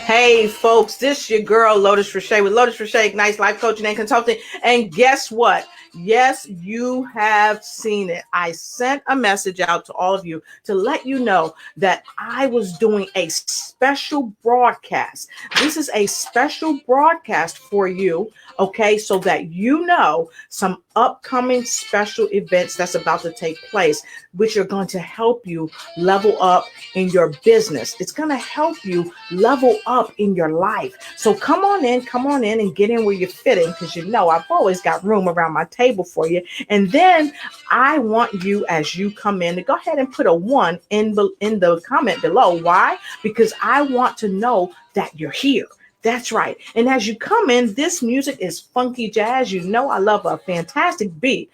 Hey folks, this your girl Lotus Rashay with Lotus Rashay Ignites Life Coaching and Consulting. And guess what? Yes, you have seen it. I sent a message out to all of you to let you know that I was doing a special broadcast. This is a special broadcast for you, okay, so that you know some upcoming special events that's about to take place, which are going to help you level up in your business. It's going to help you level up in your life. So come on in and get in where you're fitting, because you know I've always got room around my table for you. And then I want you, as you come in, to go ahead and put a 1 in the comment below. Why? Because I want to know that you're here. That's right. And as you come in, this music is funky jazz. You know I love a fantastic beat.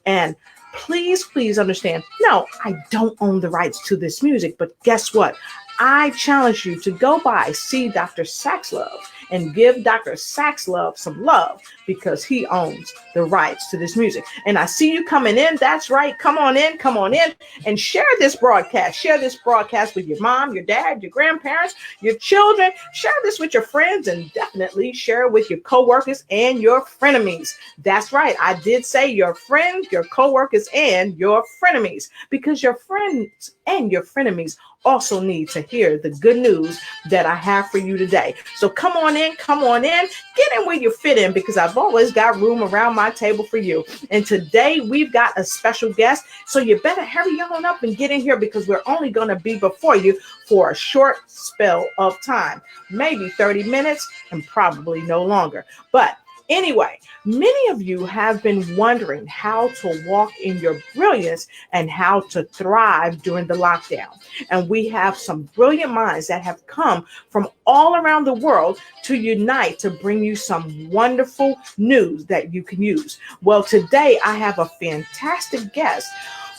And please understand, no, I don't own the rights to this music, but guess what? I challenge you to go by, see Dr. Saxlove, and give Dr. Saxlove some love, because he owns the rights to this music. And I see you coming in. That's right. Come on in and share this broadcast. Share this broadcast with your mom, your dad, your grandparents, your children. Share this with your friends, and definitely share it with your coworkers and your frenemies. That's right. I did say your friends, your coworkers, and your frenemies, because your friends and your frenemies also need to hear the good news that I have for you today. So come on in, get in where you fit in, because I've always got room around my table for you. And today we've got a special guest, so you better hurry on up and get in here, because we're only going to be before you for a short spell of time, maybe 30 minutes and probably no longer. But anyway, many of you have been wondering how to walk in your brilliance and how to thrive during the lockdown. And we have some brilliant minds that have come from all around the world to unite to bring you some wonderful news that you can use. Well, today I have a fantastic guest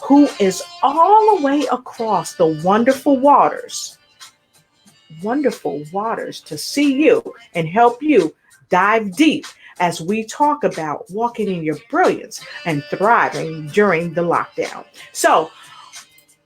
who is all the way across the wonderful waters to see you and help you dive deep as we talk about walking in your brilliance and thriving during the lockdown. So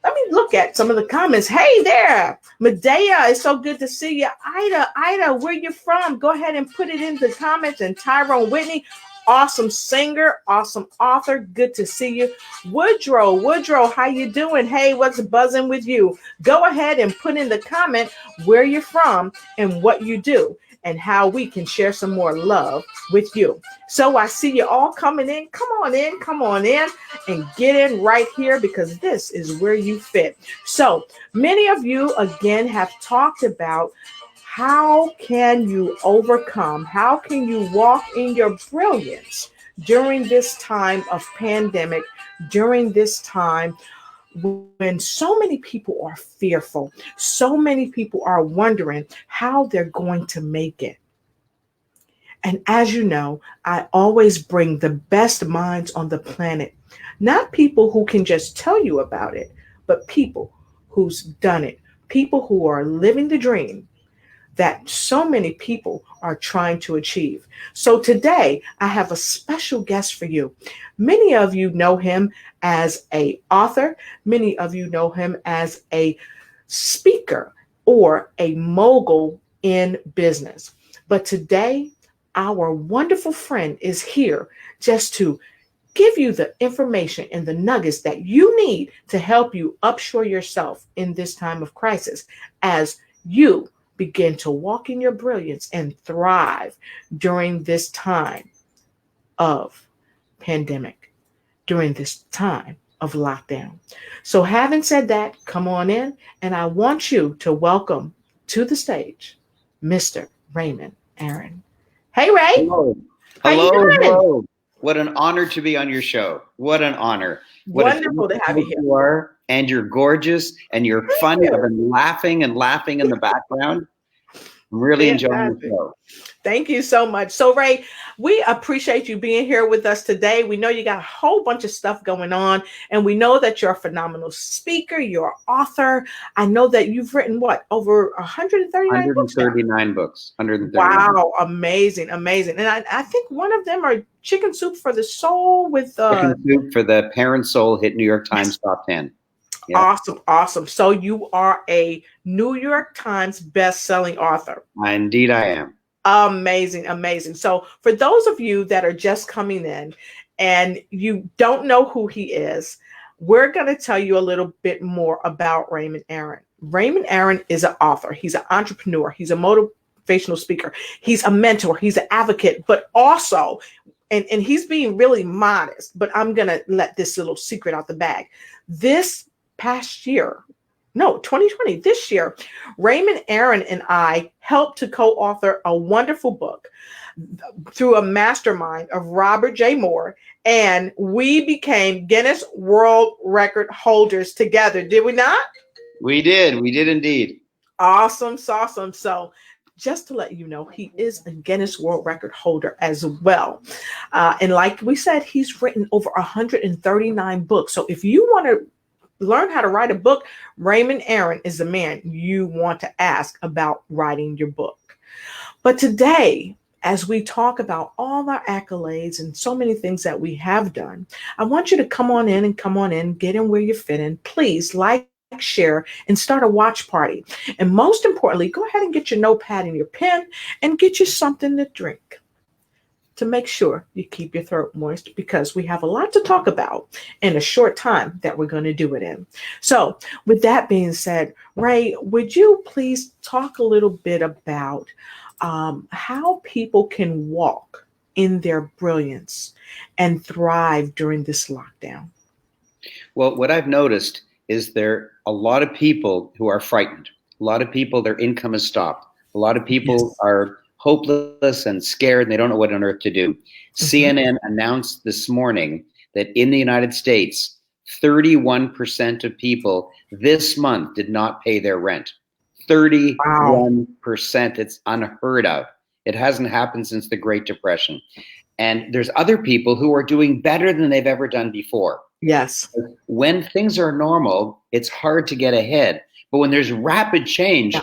let me look at some of the comments. Hey there, Medea, it's so good to see you. Ida, where you from? Go ahead and put it in the comments. And Tyrone Whitney, awesome singer, awesome author, good to see you. Woodrow, how you doing? Hey, what's buzzing with you? Go ahead and put in the comment where you're from and what you do, and how we can share some more love with you. So I see you all coming in. Come on in and get in right here, because this is where you fit. So many of you again have talked about how can you overcome, how can you walk in your brilliance during this time of pandemic, during this time when so many people are fearful, so many people are wondering how they're going to make it. And as you know, I always bring the best minds on the planet, not people who can just tell you about it, but people who's done it, people who are living the dream that so many people are trying to achieve. So today I have a special guest for you. Many of you know him as an author. Many of you know him as a speaker or a mogul in business. But today, our wonderful friend is here just to give you the information and the nuggets that you need to help you upshore yourself in this time of crisis, as you begin to walk in your brilliance and thrive during this time of pandemic, during this time of lockdown. So having said that, come on in, and I want you to welcome to the stage Mr. Raymond Aaron. Hey, Ray. Hello. How you doing? Hello. What an honor to be on your show. What an honor. What Wonderful to have you here. You are, and you're gorgeous, and you're funny. I've been laughing in the background. I'm really enjoying the show. Thank you so much. So, Ray, we appreciate you being here with us today. We know you got a whole bunch of stuff going on, and we know that you're a phenomenal speaker. You're an author. I know that you've written, over 139 books? 139 books. 139. Wow, amazing. And I think one of them are Chicken Soup for the Soul with... Chicken Soup for the Parent Soul hit New York Times top 10. Yeah, Awesome. Awesome. So you are a New York Times best-selling author. indeed I am. Amazing, amazing. So, for those of you that are just coming in and you don't know who he is, we're going to tell you a little bit more about Raymond Aaron. Raymond Aaron is an author, he's an entrepreneur, he's a motivational speaker, he's a mentor, he's an advocate, but also, and he's being really modest, but I'm going to let this little secret out the bag. This past year, no, 2020, this year, Raymond Aaron and I helped to co-author a wonderful book through a mastermind of Robert J. Moore, and we became Guinness World Record holders together. Did we not? We did indeed. Awesome, awesome. So just to let you know, he is a Guinness World Record holder as well. And like we said, he's written over 139 books. So if you want to learn how to write a book, Raymond Aaron is the man you want to ask about writing your book. But today, as we talk about all our accolades and so many things that we have done, I want you to come on in, get in where you fit in. Please like, share, and start a watch party. And most importantly, go ahead and get your notepad and your pen and get you something to drink to make sure you keep your throat moist, because we have a lot to talk about in a short time that we're going to do it in. So with that being said, Ray, would you please talk a little bit about how people can walk in their brilliance and thrive during this lockdown? Well, what I've noticed is there are a lot of people who are frightened. A lot of people, their income has stopped. A lot of people are hopeless and scared, and they don't know what on earth to do. CNN announced this morning that in the United States, 31% of people this month did not pay their rent. 31%. Wow. It's unheard of. It hasn't happened since the Great Depression. And there's other people who are doing better than they've ever done before. Yes. When things are normal, it's hard to get ahead. But when there's rapid change,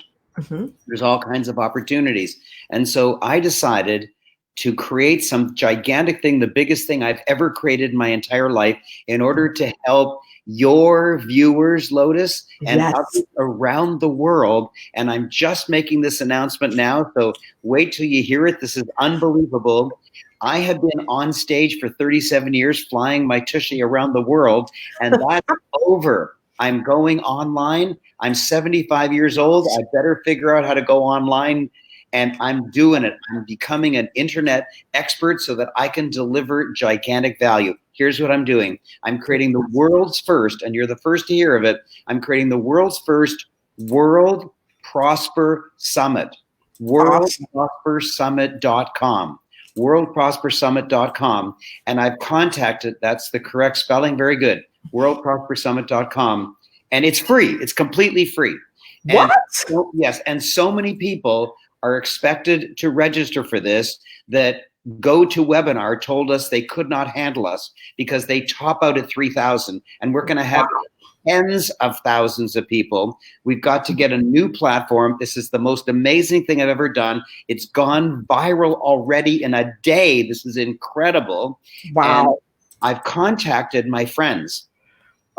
there's all kinds of opportunities. And so I decided to create some gigantic thing, the biggest thing I've ever created in my entire life, in order to help your viewers, Lotus, and others around the world. And I'm just making this announcement now, so wait till you hear it. This is unbelievable. I have been on stage for 37 years flying my tushy around the world, and that's over. I'm going online. I'm 75 years old. I better figure out how to go online, and I'm doing it. I'm becoming an internet expert so that I can deliver gigantic value. Here's what I'm doing. I'm creating the world's first, and you're the first to hear of it, I'm creating the world's first World Prosper Summit. WorldProsperSummit.com. WorldProsperSummit.com. And I've contacted, that's the correct spelling, very good, WorldProsperSummit.com. And it's free. It's completely free. What? And yes. And so many people are expected to register for this that GoToWebinar told us they could not handle us because they top out at 3,000. And we're going to have tens of thousands of people. We've got to get a new platform. This is the most amazing thing I've ever done. It's gone viral already in a day. This is incredible. Wow. And I've contacted my friends.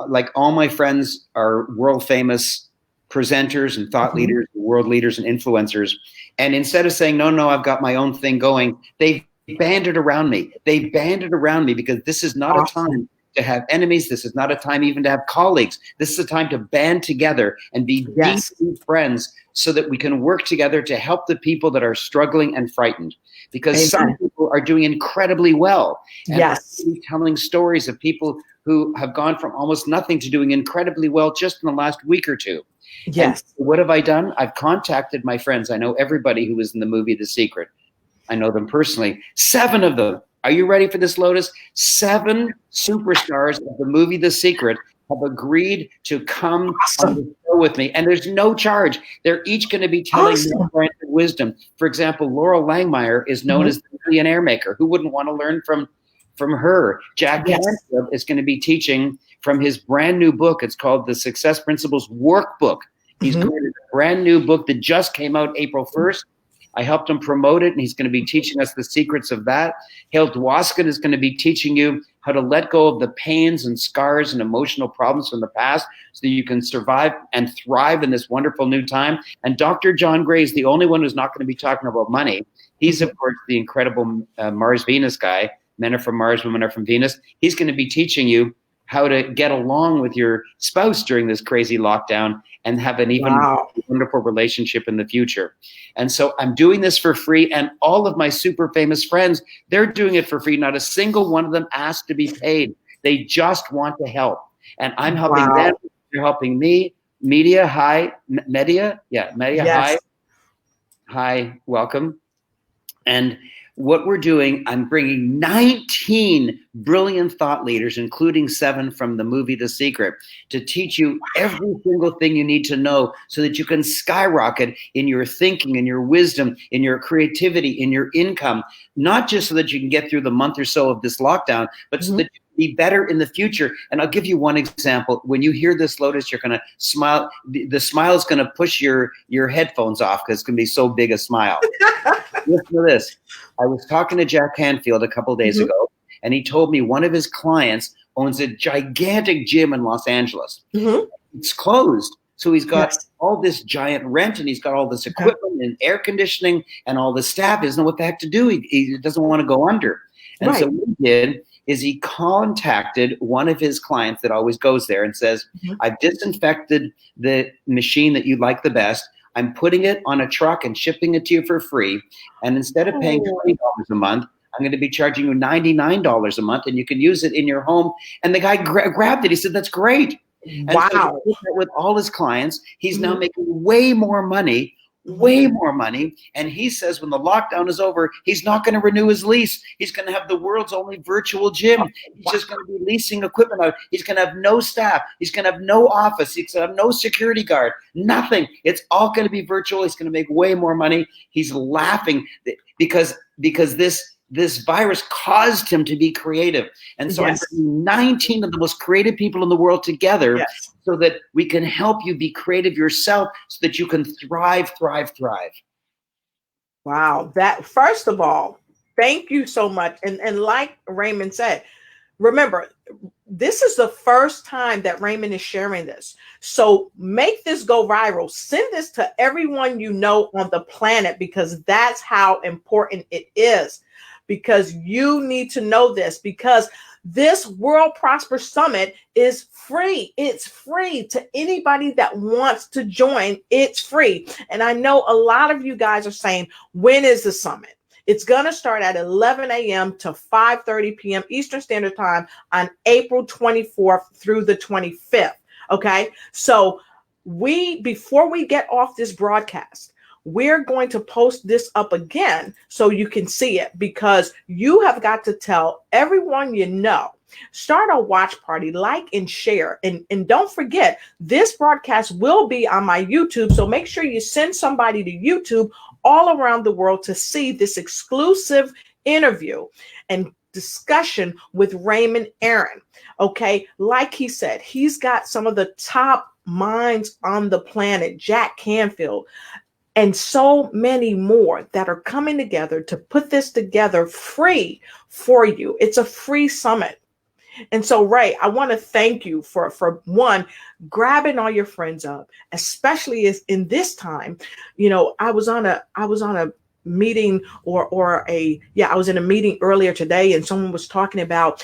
Like, all my friends are world famous presenters and thought leaders, world leaders and influencers. And instead of saying, no, I've got my own thing going, they banded around me. They banded around me because this is not a time to have enemies. This is not a time even to have colleagues. This is a time to band together and be deep friends so that we can work together to help the people that are struggling and frightened. Because some people are doing incredibly well. And I'm telling stories of people who have gone from almost nothing to doing incredibly well just in the last week or two. Yes. And what have I done? I've contacted my friends. I know everybody who was in the movie The Secret. I know them personally. 7 of them. Are you ready for this, Lotus? 7 superstars of the movie The Secret have agreed to come on the show with me. And there's no charge. They're each going to be telling their brand of wisdom. For example, Loral Langemeler is known as the millionaire maker. Who wouldn't want to learn from her? Jack Canfield is going to be teaching from his brand new book. It's called The Success Principles Workbook. He's created a brand new book that just came out April 1st. I helped him promote it, and he's going to be teaching us the secrets of that. Hale Dwoskin is going to be teaching you how to let go of the pains and scars and emotional problems from the past so that you can survive and thrive in this wonderful new time. And Dr. John Gray is the only one who's not going to be talking about money. He's, of course, the incredible Mars-Venus guy. Men are from Mars, women are from Venus. He's going to be teaching you how to get along with your spouse during this crazy lockdown and have an even wonderful relationship in the future. And so I'm doing this for free, and all of my super famous friends, they're doing it for free. Not a single one of them asked to be paid. They just want to help. And I'm helping them. They're helping me. Media, hi. Media? Yeah, Media, yes. Hi, welcome. And what we're doing, I'm bringing 19 brilliant thought leaders, including 7 from the movie The Secret, to teach you every single thing you need to know so that you can skyrocket in your thinking, in your wisdom, in your creativity, in your income, not just so that you can get through the month or so of this lockdown, but so that you can be better in the future. And I'll give you one example. When you hear this, Lotus, you're going to smile. The smile is going to push your headphones off because it's going to be so big a smile. Listen to this. I was talking to Jack Canfield a couple of days ago, and he told me one of his clients owns a gigantic gym in Los Angeles. It's closed. So he's got all this giant rent, and he's got all this equipment and air conditioning and all the staff. He doesn't know what the heck to do. He doesn't want to go under. And so what he did is he contacted one of his clients that always goes there and says, I've disinfected the machine that you like the best. I'm putting it on a truck and shipping it to you for free. And instead of paying $20 a month, I'm going to be charging you $99 a month, and you can use it in your home. And the guy grabbed it. He said, that's great. And so with all his clients, he's now making way more money. And he says when the lockdown is over, he's not going to renew his lease. He's going to have the world's only virtual gym. He's just going to be leasing equipment out. He's going to have no staff. He's going to have no office. He's going to have no security guard, nothing. It's all going to be virtual. He's going to make way more money. He's laughing because this virus caused him to be creative. And so I'm bringing 19 of the most creative people in the world together so that we can help you be creative yourself so that you can thrive. Wow. That, first of all, thank you so much. And like Raymond said, remember, this is the first time that Raymond is sharing this. So make this go viral. Send this to everyone you know on the planet, because that's how important it is. Because you need to know this, because this World Prosper Summit is free. It's free to anybody that wants to join. It's free. And I know a lot of you guys are saying, when is the summit? It's going to start at 11 a.m. to 5:30 p.m. Eastern Standard Time on April 24th through the 25th. Okay. So before we get off this broadcast, we're going to post this up again so you can see it, because you have got to tell everyone you know. Start a watch party, like and share. And don't forget, this broadcast will be on my YouTube. So make sure you send somebody to YouTube all around the world to see this exclusive interview and discussion with Raymond Aaron. Okay. Like he said, he's got some of the top minds on the planet, Jack Canfield, and so many more that are coming together to put this together free for you. It's a free summit. And so, Ray, I want to thank you for one, grabbing all your friends up, especially as in this time. You know, I was on a meeting I was in a meeting earlier today, and someone was talking about,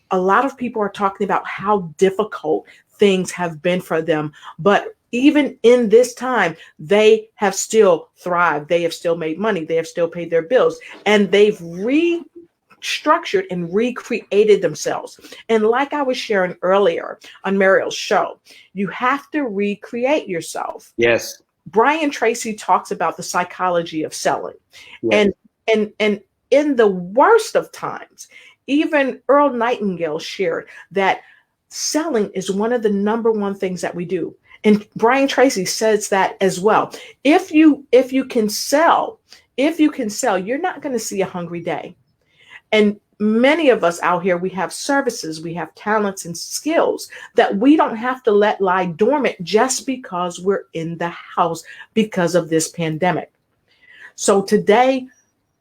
a lot of people are talking about how difficult things have been for them, but even in this time, they have still thrived. They have still made money. They have still paid their bills, and they've restructured and recreated themselves. And like I was sharing earlier on Mariel's show, you have to recreate yourself. Yes. Brian Tracy talks about the psychology of selling. Yes. And in the worst of times, even Earl Nightingale shared that selling is one of the number one things that we do. And Brian Tracy says that as well. If you can sell, you're not going to see a hungry day. And many of us out here, we have services, we have talents and skills that we don't have to let lie dormant just because we're in the house because of this pandemic. So today,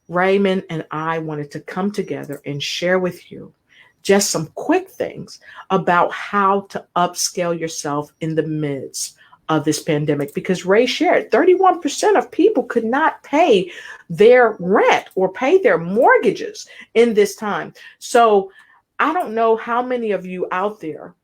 Raymond and I wanted to come together and share with you just some quick things about how to upscale yourself in the midst of this pandemic. Because Ray shared 31% of people could not pay their rent or pay their mortgages in this time. So I don't know how many of you out there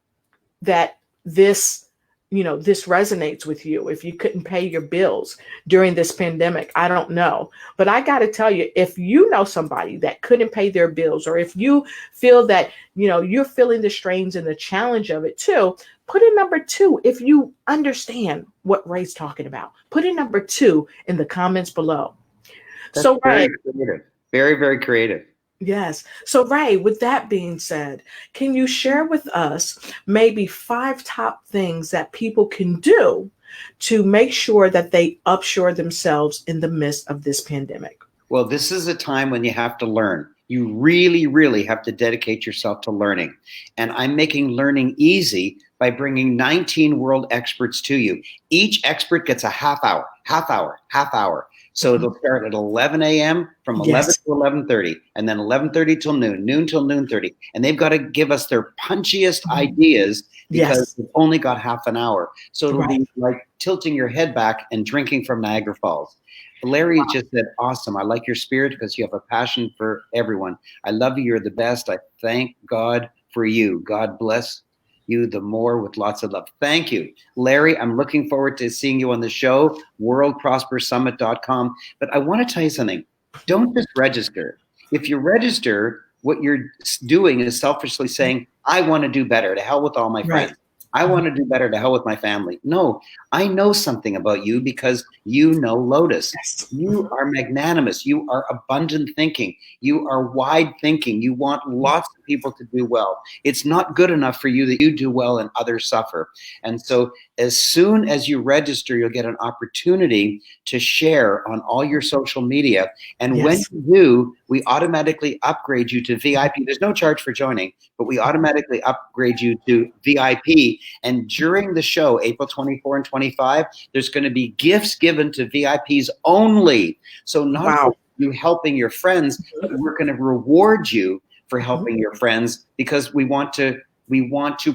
that this resonates with you. If you couldn't pay your bills during this pandemic, I don't know. But I got to tell you, if you know somebody that couldn't pay their bills, or if you feel that, you're feeling the strains and the challenge of it too, put in number 2. If you understand what Ray's talking about, put in number 2 in the comments below. That's So, very Ray, creative. Very, very creative. yes. So, Ray, with that being said, can you share with us maybe 5 top things that people can do to make sure that they upshore themselves in the midst of this pandemic? Well, this is a time when you have to learn. You really, really have to dedicate yourself to learning. And I'm making learning easy by bringing 19 world experts to you. Each expert gets a half hour. So it'll start at 11 a.m. from 11 to 11:30, and then 11:30 till noon till noon 30. And they've got to give us their punchiest ideas because we've only got half an hour. So it'll be like tilting your head back and drinking from Niagara Falls. Larry just said, awesome. I like your spirit because you have a passion for everyone. I love you. You're the best. I thank God for you. God bless you the more with lots of love. Thank you, Larry. I'm looking forward to seeing you on the show, worldprospersummit.com. But I want to tell you something. Don't just register. If you register, what you're doing is selfishly saying, I want to do better. To hell with all my friends. I want to do better. To hell with my family. No, I know something about you because you know Lotus. You are magnanimous. You are abundant thinking. You are wide thinking. You want lots of people to do well. It's not good enough for you that you do well and others suffer. And so as soon as you register, you'll get an opportunity to share on all your social media. And when you do, we automatically upgrade you to VIP. There's no charge for joining, but we automatically upgrade you to VIP. And during the show, April 24 and 25, there's going to be gifts given to VIPs only. So not only you helping your friends, but we're going to reward you for helping your friends because we want to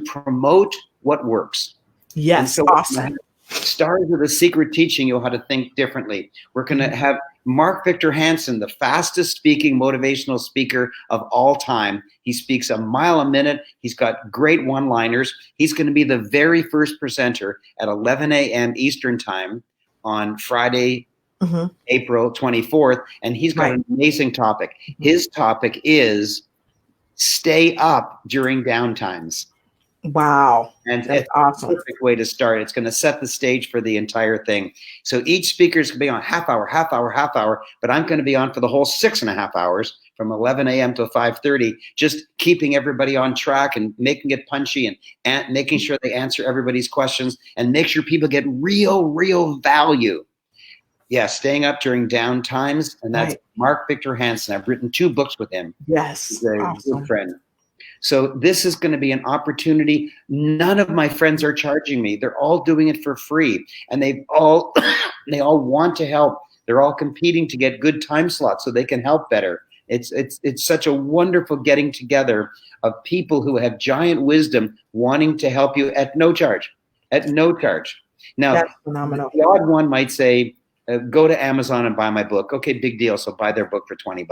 promote what works. Yes, so awesome. Stars of the Secret teaching you how to think differently. We're going to have Mark Victor Hansen, the fastest speaking motivational speaker of all time. He speaks a mile a minute. He's got great one-liners. He's going to be the very first presenter at 11 a.m. Eastern time on Friday, April 24th. And he's got an amazing topic. His topic is stay up during downtimes. Wow. And it's awesome. A perfect way to start. It's going to set the stage for the entire thing. So each speaker is going to be on half hour, but I'm going to be on for the whole 6.5 hours from 11 a.m. to 5:30, just keeping everybody on track and making it punchy and making sure they answer everybody's questions and make sure people get real value. Yeah, staying up during down times. And that's Mark Victor Hansen. I've written 2 books with him. Yes. He's a good friend. So this is going to be an opportunity. None of my friends are charging me. They're all doing it for free. And they all want to help. They're all competing to get good time slots so they can help better. It's such a wonderful getting together of people who have giant wisdom wanting to help you at no charge. Now, that's phenomenal. The odd one might say, go to Amazon and buy my book. Okay, big deal. So buy their book for $20.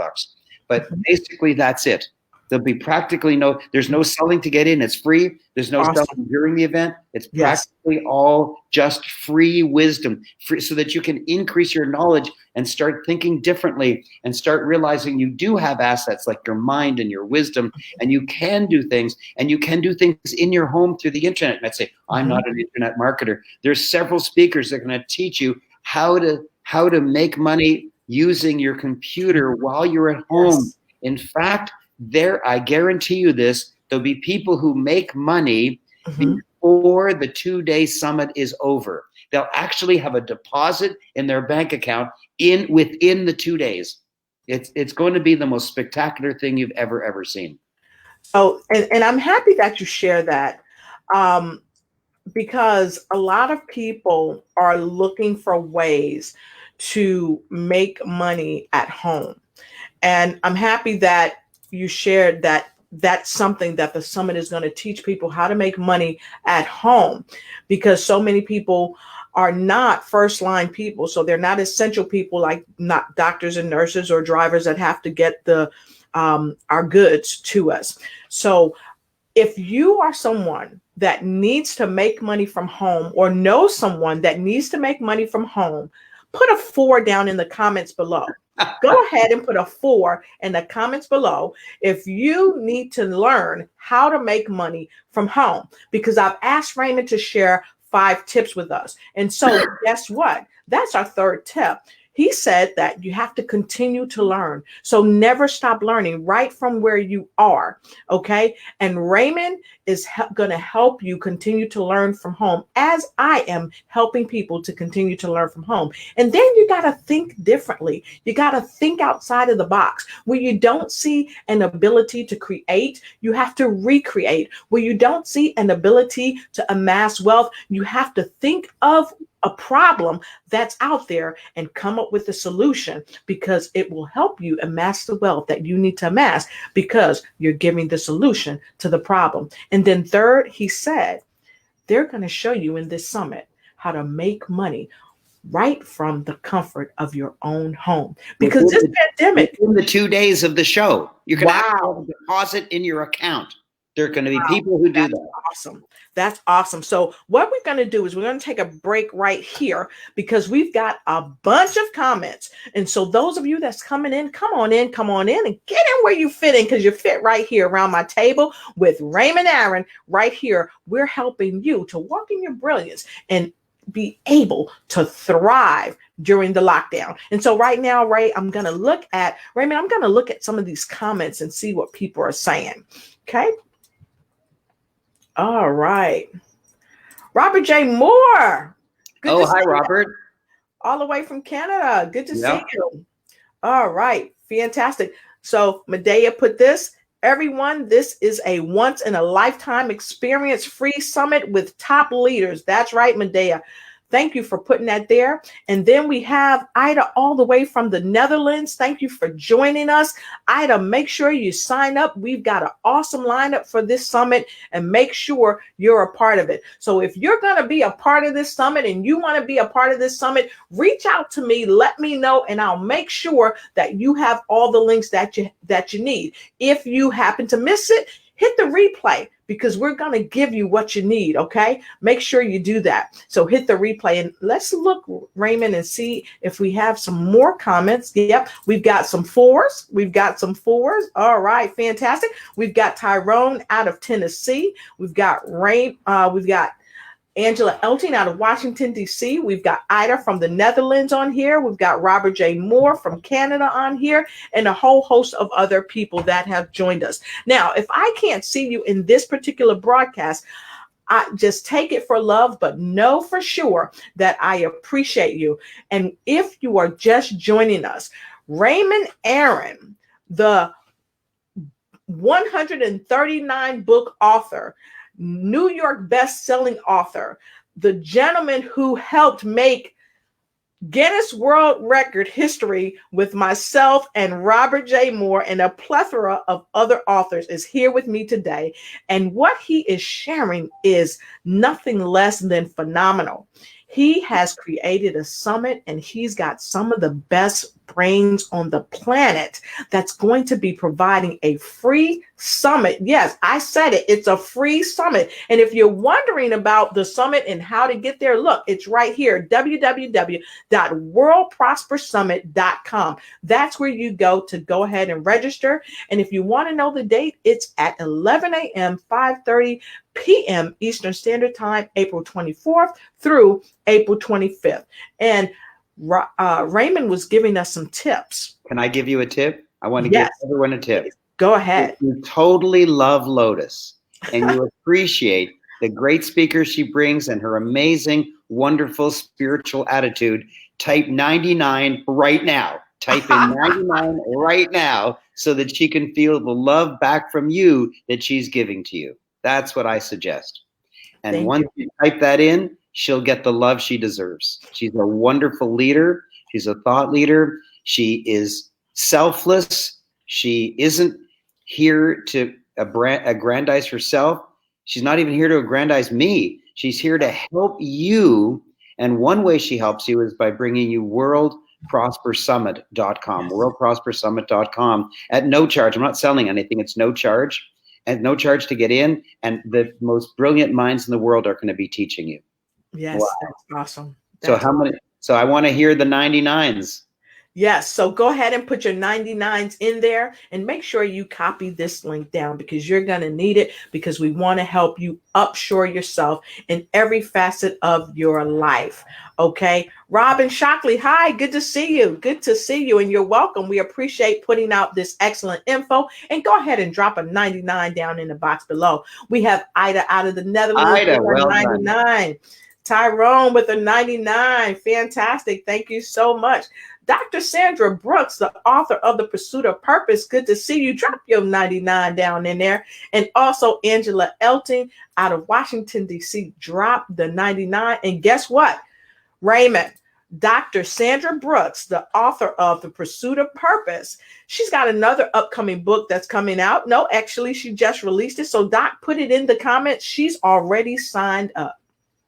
But basically that's it. There'll be practically there's no selling to get in. It's free. There's no selling during the event. It's practically all just free wisdom, so that you can increase your knowledge and start thinking differently and start realizing you do have assets like your mind and your wisdom, and you can do things, and you can do things in your home through the internet. And I'd say, I'm not an internet marketer. There's several speakers that are going to teach you how to make money using your computer while you're at home. In fact, I guarantee you this, there'll be people who make money before the 2-day summit is over. They'll actually have a deposit in their bank account within the 2 days. It's going to be the most spectacular thing you've ever seen. Oh, and I'm happy that you share that, because a lot of people are looking for ways to make money at home. And I'm happy that you shared that that's something that the summit is going to teach people, how to make money at home, because so many people are not first line people. So they're not essential people, like not doctors and nurses or drivers that have to get the our goods to us. So if you are someone that needs to make money from home, or know someone that needs to make money from home, put a 4 down in the comments below. Go ahead and put a 4 in the comments below if you need to learn how to make money from home, because I've asked Raymond to share 5 tips with us. And so guess what? That's our 3rd tip. He said that you have to continue to learn. So never stop learning right from where you are. Okay. And Raymond is going to help you continue to learn from home, as I am helping people to continue to learn from home. And then you got to think differently. You got to think outside of the box. Where you don't see an ability to create, you have to recreate. Where you don't see an ability to amass wealth, you have to think of a problem that's out there and come up with a solution, because it will help you amass the wealth that you need to amass, because you're giving the solution to the problem. And then 3rd, he said, they're going to show you in this summit how to make money right from the comfort of your own home. Because this pandemic, in the 2 days of the show, you can wow, have a deposit in your account. There are going to be people who do that. Awesome. That's awesome. So what we're going to do is we're going to take a break right here, because we've got a bunch of comments. And so those of you that's coming in, come on in and get in where you fit in, because you fit right here around my table with Raymond Aaron right here. We're helping you to walk in your brilliance and be able to thrive during the lockdown. And so right now, Raymond, I'm going to look at some of these comments and see what people are saying. Okay. All right. Robert J. Moore. Good hi, Robert. All the way from Canada. Good to see you. All right. Fantastic. So Medea put this. Everyone, this is a once in a lifetime experience free summit with top leaders. That's right, Medea. Thank you for putting that there. And then we have Ida all the way from the Netherlands. Thank you for joining us. Ida, make sure you sign up. We've got an awesome lineup for this summit, and make sure you're a part of it. So if you're going to be a part of this summit and you want to be a part of this summit, reach out to me, let me know, and I'll make sure that you have all the links that you need. If you happen to miss it, hit the replay, because we're going to give you what you need. Okay. Make sure you do that. So hit the replay, and let's look, Raymond, and see if we have some more comments. Yep. We've got some 4s. All right. Fantastic. We've got Tyrone out of Tennessee. We've got we've got Angela Elting out of Washington, D.C. We've got Ida from the Netherlands on here. We've got Robert J. Moore from Canada on here, and a whole host of other people that have joined us. Now, if I can't see you in this particular broadcast, I just take it for love, but know for sure that I appreciate you. And if you are just joining us, Raymond Aaron, the 139 book author, New York best-selling author, the gentleman who helped make Guinness World Record history with myself and Robert J. Moore and a plethora of other authors, is here with me today. And what he is sharing is nothing less than phenomenal. He has created a summit, and he's got some of the best brains on the planet that's going to be providing a free summit. Yes, I said it. It's a free summit. And if you're wondering about the summit and how to get there, look, it's right here, www.worldprospersummit.com. That's where you go ahead and register. And if you want to know the date, it's at 11 a.m., 5:30 p.m. Eastern Standard Time, April 24th through April 25th. And Raymond was giving us some tips. Can I give you a tip? I want to give everyone a tip. Go ahead. If you totally love Lotus and you appreciate the great speakers she brings and her amazing, wonderful spiritual attitude, type 99 right now. Type in 99 right now so that she can feel the love back from you that she's giving to you. That's what I suggest. And once you type that in, she'll get the love she deserves. She's a wonderful leader, She's a thought leader. She is selfless. She isn't here to aggrandize herself. She's not even here to aggrandize me. She's here to help you. And one way she helps you is by bringing you worldprospersummit.com, worldprospersummit.com at no charge. I'm not selling anything. It's no charge, and no charge to get in. And the most brilliant minds in the world are going to be teaching you. Yes, wow. That's awesome. So how many? So I want to hear the 99s. Yes. So go ahead and put your 99s in there and make sure you copy this link down, because you're going to need it, because we want to help you upshore yourself in every facet of your life. Okay. Robin Shockley. Hi. Good to see you. Good to see you. And you're welcome. We appreciate putting out this excellent info, and go ahead and drop a 99 down in the box below. We have Ida out of the Netherlands. Ida, well 99. Done. Tyrone with a 99. Fantastic. Thank you so much. Dr. Sandra Brooks, the author of The Pursuit of Purpose. Good to see you. Drop your 99 down in there. And also Angela Elting out of Washington, D.C. Drop the 99. And guess what? Raymond, Dr. Sandra Brooks, the author of The Pursuit of Purpose. She's got another upcoming book that's coming out. No, actually, she just released it. So Doc, put it in the comments. She's already signed up.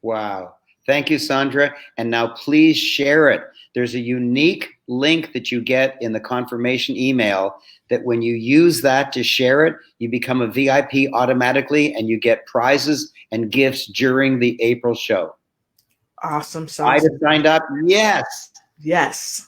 Wow. Thank you, Sandra. And now please share it. There's a unique link that you get in the confirmation email that when you use that to share it, you become a VIP automatically, and you get prizes and gifts during the April show. Awesome. I just signed up. Yes. Yes.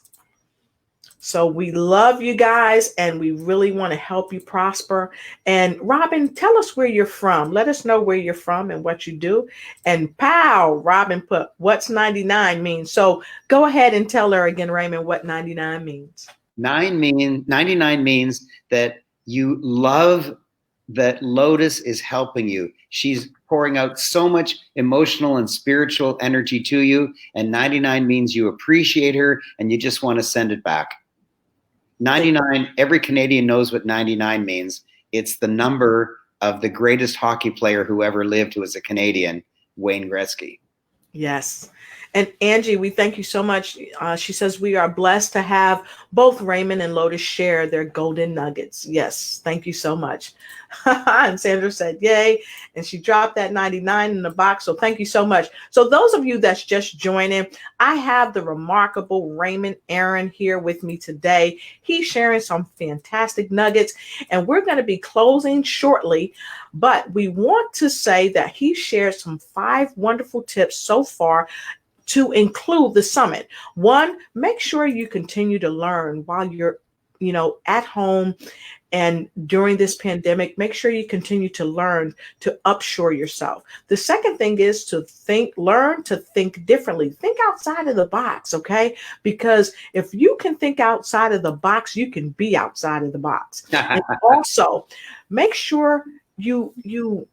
So we love you guys, and we really want to help you prosper. And Robin, tell us where you're from. Let us know where you're from and what you do. And pow, Robin put, what's 99 mean? So go ahead and tell her again, Raymond, what 99 means. 99 means that you love that Lotus is helping you. She's pouring out so much emotional and spiritual energy to you. And 99 means you appreciate her and you just want to send it back. 99, every Canadian knows what 99 means. It's the number of the greatest hockey player who ever lived, who was a Canadian, Wayne Gretzky. Yes. And Angie, we thank you so much. She says we are blessed to have both Raymond and Lotus share their golden nuggets. Yes, thank you so much. And Sandra said, yay. And she dropped that 99 in the box. So thank you so much. So those of you that's just joining, I have the remarkable Raymond Aaron here with me today. He's sharing some fantastic nuggets, and we're going to be closing shortly. But we want to say that he shared some 5 wonderful tips so far to include the summit. 1, make sure you continue to learn while you're, at home and during this pandemic. Make sure you continue to learn to upshore yourself. The second thing is to learn to think differently. Think outside of the box, okay? Because if you can think outside of the box, you can be outside of the box. And also, make sure you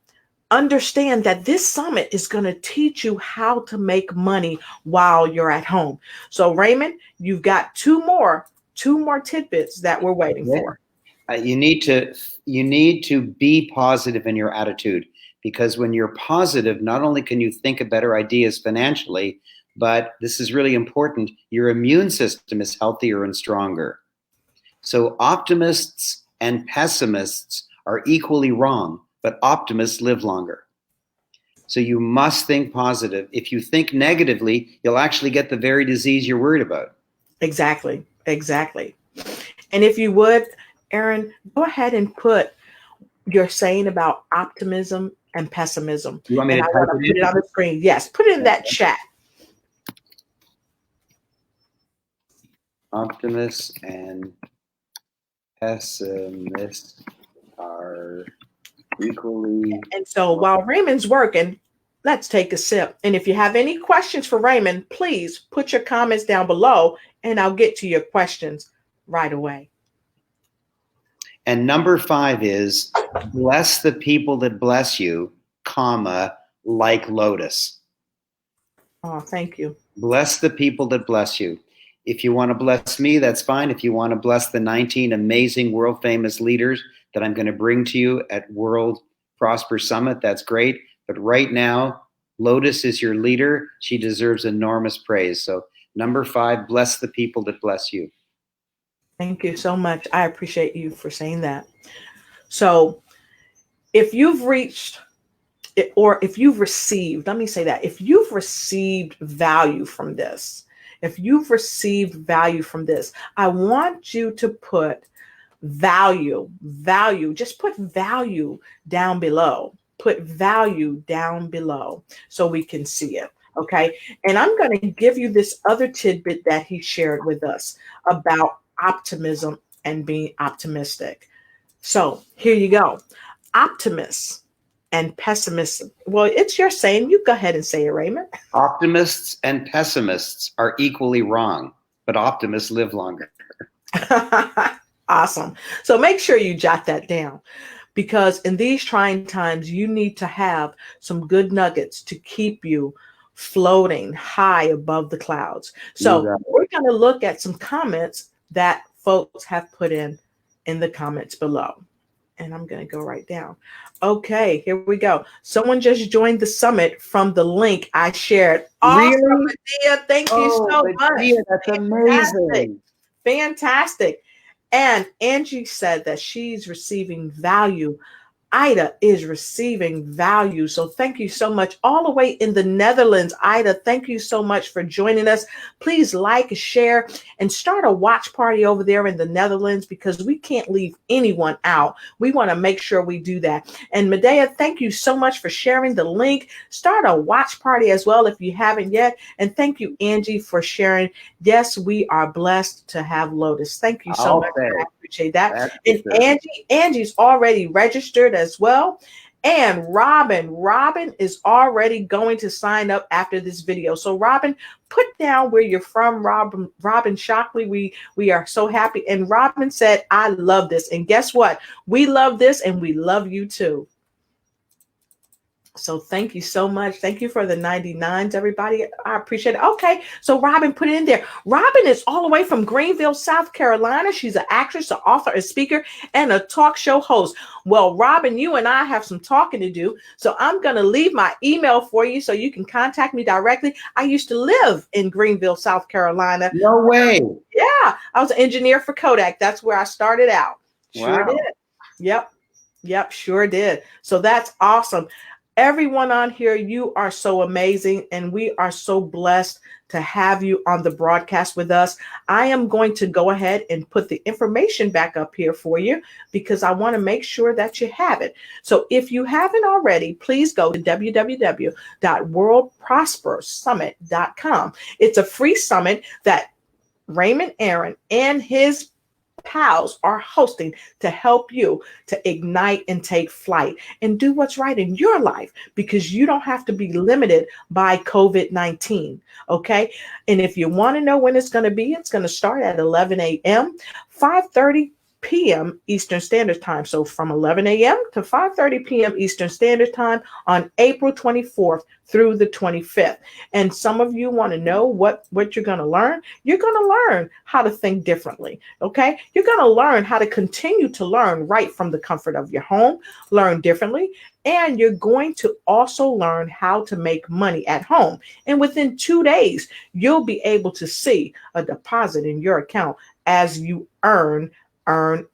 understand that this summit is going to teach you how to make money while you're at home. So Raymond, you've got two more tidbits that we're waiting for. You need to be positive in your attitude, because when you're positive, not only can you think of better ideas financially, but this is really important, your immune system is healthier and stronger. So optimists and pessimists are equally wrong, but optimists live longer. So you must think positive. If you think negatively, you'll actually get the very disease you're worried about. Exactly. And if you would, Aaron, go ahead and put your saying about optimism and pessimism. You want me to put it on the screen? Yes, put it in that chat. Optimists and pessimists are equally. And so while Raymond's working, let's take a sip. And if you have any questions for Raymond, please put your comments down below, and I'll get to your questions right away. And number 5 is bless the people that bless you, like Lotus. Oh, thank you. Bless the people that bless you. If you want to bless me, that's fine. If you want to bless the 19 amazing world famous leaders that I'm going to bring to you at World Prosper Summit, that's great. But right now, Lotus is your leader. She deserves enormous praise. So Number 5, bless the people that bless you. Thank you so much. I appreciate you for saying that. So if you've reached or if you've received, let me say that, if you've received value from this, I want you to put value, just put value down below. Put value down below so we can see it. Okay. And I'm going to give you this other tidbit that he shared with us about optimism and being optimistic. So here you go. Optimists and pessimists. Well, it's your saying. You go ahead and say it, Raymond. Optimists and pessimists are equally wrong, but optimists live longer. Awesome. So make sure you jot that down, because in these trying times, you need to have some good nuggets to keep you floating high above the clouds. So we're going to look at some comments that folks have put in the comments below. And I'm going to go right down. Okay, here we go. Someone just joined the summit from the link I shared. Awesome, Really? Medea. Thank you so much. Medea, that's amazing. Fantastic. And Angie said that she's receiving value. Ida is receiving value. So thank you so much. All the way in the Netherlands, Ida, thank you so much for joining us. Please like, share, and start a watch party over there in the Netherlands, because we can't leave anyone out. We want to make sure we do that. And Medea, thank you so much for sharing the link. Start a watch party as well if you haven't yet. And thank you, Angie, for sharing. Yes, we are blessed to have Lotus. Thank you so much. I appreciate that. And Angie's already registered as well. And Robin is already going to sign up after this video. So Robin, put down where you're from. Robin Shockley, we are so happy. And Robin said, I love this. And guess what? We love this and we love you too. So thank you so much. Thank you for the 99s, everybody. I appreciate it. Okay, so Robin, put it in there. Robin is all the way from Greenville, South Carolina. She's an actress, an author, a speaker, and a talk show host. Well, Robin, you and I have some talking to do. So I'm going to leave my email for you so you can contact me directly. I used to live in Greenville, South Carolina. No way. Yeah, I was an engineer for Kodak. That's where I started out. Sure did. Yep, sure did. So that's awesome. Everyone on here, you are so amazing, and we are so blessed to have you on the broadcast with us. I am going to go ahead and put the information back up here for you, because I want to make sure that you have it. So if you haven't already, please go to www.worldprospersummit.com. It's a free summit that Raymond Aaron and his pals are hosting to help you to ignite and take flight and do what's right in your life, because you don't have to be limited by COVID-19. Okay. And if you want to know when it's going to be, it's going to start at 11 a.m., 5:30 p.m. Eastern Standard Time. So from 11 a.m. to 5:30 p.m. Eastern Standard Time on April 24th through the 25th. And some of you want to know what you're going to learn. You're going to learn how to think differently. Okay. You're going to learn how to continue to learn right from the comfort of your home, learn differently. And you're going to also learn how to make money at home. And within 2 days, you'll be able to see a deposit in your account as you earn,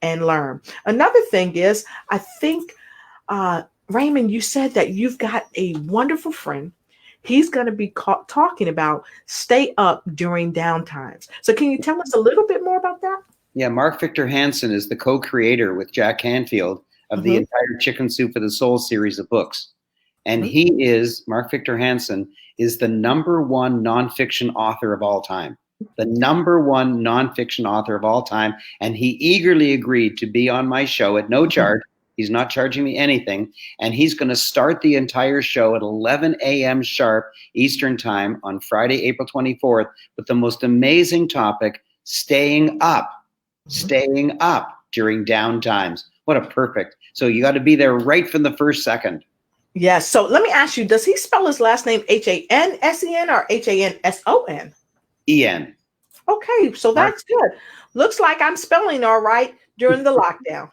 and learn. Another thing is, I think, Raymond, you said that you've got a wonderful friend. He's going to be talking about stay up during downtimes. So can you tell us a little bit more about that? Yeah, Mark Victor Hansen is the co-creator with Jack Canfield of the entire Chicken Soup for the Soul series of books. And Mark Victor Hansen is the #1 nonfiction author of all time. The #1 nonfiction author of all time. And he eagerly agreed to be on my show at no charge. He's not charging me anything. And he's going to start the entire show at 11 a.m. sharp Eastern time on Friday, April 24th, with the most amazing topic, staying up during down times. What a perfect. So you got to be there right from the first second. Yes. So let me ask you, does he spell his last name Hansen or Hanson? En. Okay, so that's good. Looks like I'm spelling all right during the lockdown.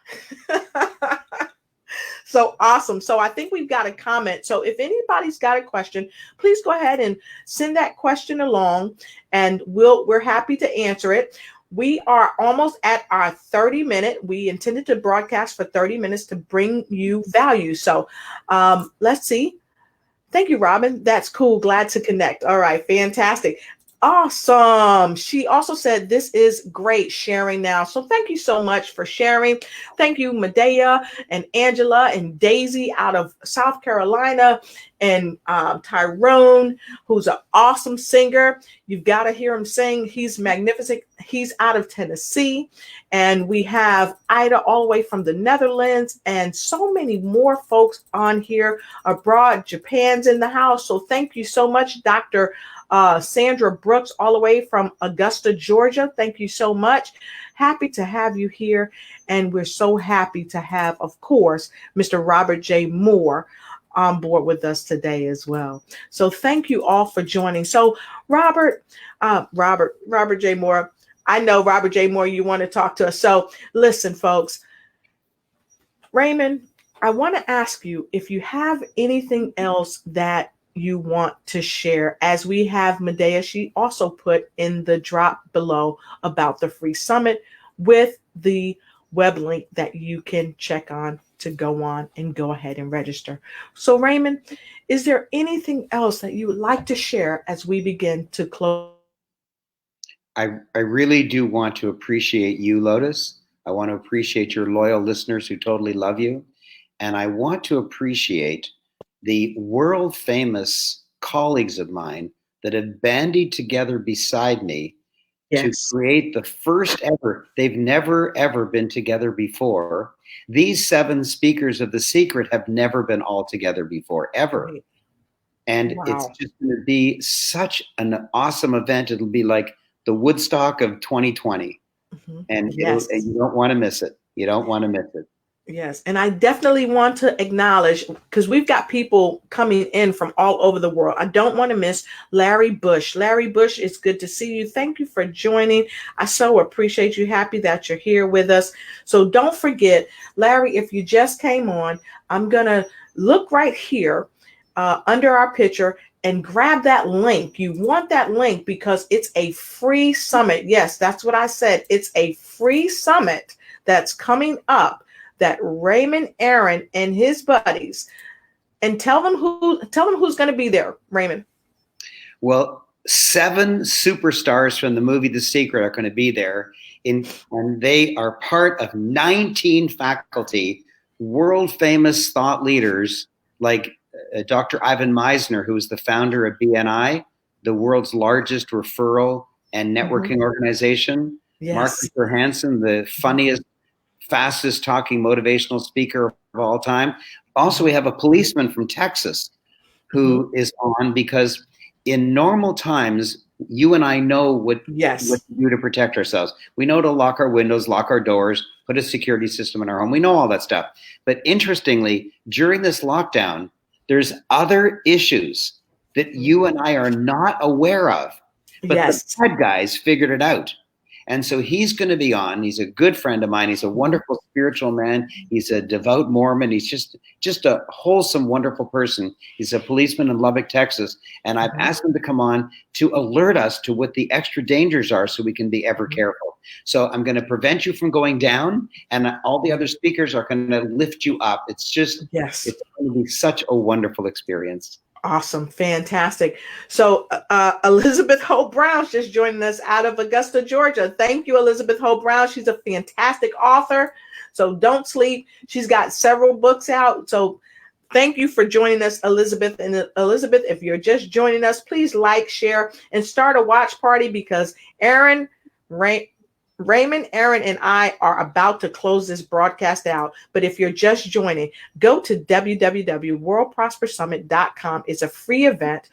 So awesome. So I think we've got a comment. So if anybody's got a question, please go ahead and send that question along, and we're happy to answer it. We are almost at our 30-minute. We intended to broadcast for 30 minutes to bring you value. So let's see. Thank you, Robin. That's cool. Glad to connect. All right. Fantastic. Awesome. She also said, this is great sharing now. So thank you so much for sharing. Thank you, Medea and Angela and Daisy out of South Carolina, and Tyrone, who's an awesome singer. You've got to hear him sing. He's magnificent. He's out of Tennessee. And we have Ida all the way from the Netherlands, and so many more folks on here abroad. Japan's in the house. So thank you so much, Dr. Sandra Brooks, all the way from Augusta, Georgia. Thank you so much. Happy to have you here. And we're so happy to have, of course, Mr. Robert J. Moore on board with us today as well. So thank you all for joining. So Robert J. Moore, I know Robert J. Moore, you want to talk to us. So listen, folks, Raymond, I want to ask you if you have anything else that you want to share, as we have Medea. She also put in the drop below about the free summit with the web link that you can check on to go on and go ahead and register. So Raymond, is there anything else that you would like to share as we begin to close? I really do want to appreciate you, Lotus. I want to appreciate your loyal listeners who totally love you. And I want to appreciate the world famous colleagues of mine that have bandied together beside me to create the first ever. They've never, ever been together before. These 7 speakers of The Secret have never been all together before, ever. And it's just going to be such an awesome event. It'll be like the Woodstock of 2020. And you don't want to miss it. You don't want to miss it. Yes. And I definitely want to acknowledge, because we've got people coming in from all over the world. I don't want to miss Larry Bush. Larry Bush, it's good to see you. Thank you for joining. I so appreciate you. Happy that you're here with us. So don't forget, Larry, if you just came on, I'm going to look right here under our picture and grab that link. You want that link because it's a free summit. Yes, that's what I said. It's a free summit that's coming up, that Raymond Aaron and his buddies, and tell them who's going to be there, Raymond. Well, 7 superstars from the movie The Secret are going to be there, and they are part of 19 faculty, world famous thought leaders like Dr. Ivan Meisner, who is the founder of BNI, the world's largest referral and networking organization. Yes. Mark Hansen, the funniest, fastest talking motivational speaker of all time. Also, we have a policeman from Texas who is on, because in normal times, you and I know what to do to protect ourselves. We know to lock our windows, lock our doors, put a security system in our home. We know all that stuff. But interestingly, during this lockdown, there's other issues that you and I are not aware of. But the bad guys figured it out. And so he's going to be on. He's a good friend of mine. He's a wonderful spiritual man. He's a devout Mormon. He's just a wholesome, wonderful person. He's a policeman in Lubbock, Texas. And I've asked him to come on to alert us to what the extra dangers are so we can be ever careful. So I'm going to prevent you from going down, and all the other speakers are going to lift you up. It's just, it's going to be such a wonderful experience. Awesome. Fantastic. So Elizabeth Hope Brown's just joining us out of Augusta, Georgia. Thank you, Elizabeth Hope Brown. She's a fantastic author. So don't sleep. She's got several books out. So thank you for joining us, Elizabeth. And Elizabeth, if you're just joining us, please like, share, and start a watch party, because Raymond, Aaron, and I are about to close this broadcast out. But if you're just joining, go to www.worldprospersummit.com. It's a free event.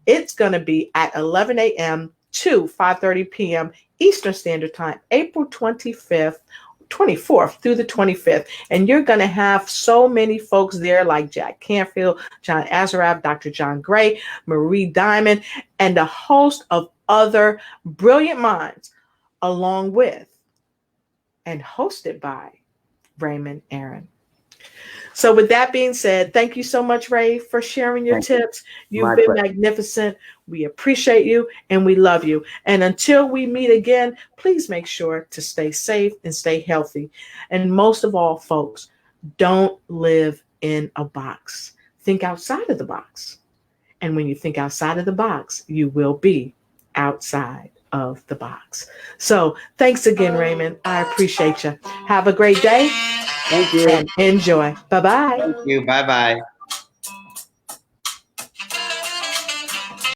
It's going to be at 11 a.m. to 5:30 p.m. Eastern Standard Time, April 24th through the 25th. And you're going to have so many folks there, like Jack Canfield, John Assaraf, Dr. John Gray, Marie Diamond, and a host of other brilliant minds, along with and hosted by Raymond Aaron. So with that being said, thank you so much, Ray, for sharing your Thank you. tips. You've My been pleasure. magnificent. We appreciate you and we love you. And until we meet again, please make sure to stay safe and stay healthy. And most of all, folks, don't live in a box. Think outside of the box. And when you think outside of the box, you will be outside of the box. So thanks again, Raymond. I appreciate you. Have a great day Thank you. and enjoy. Bye bye. Thank you. Bye bye.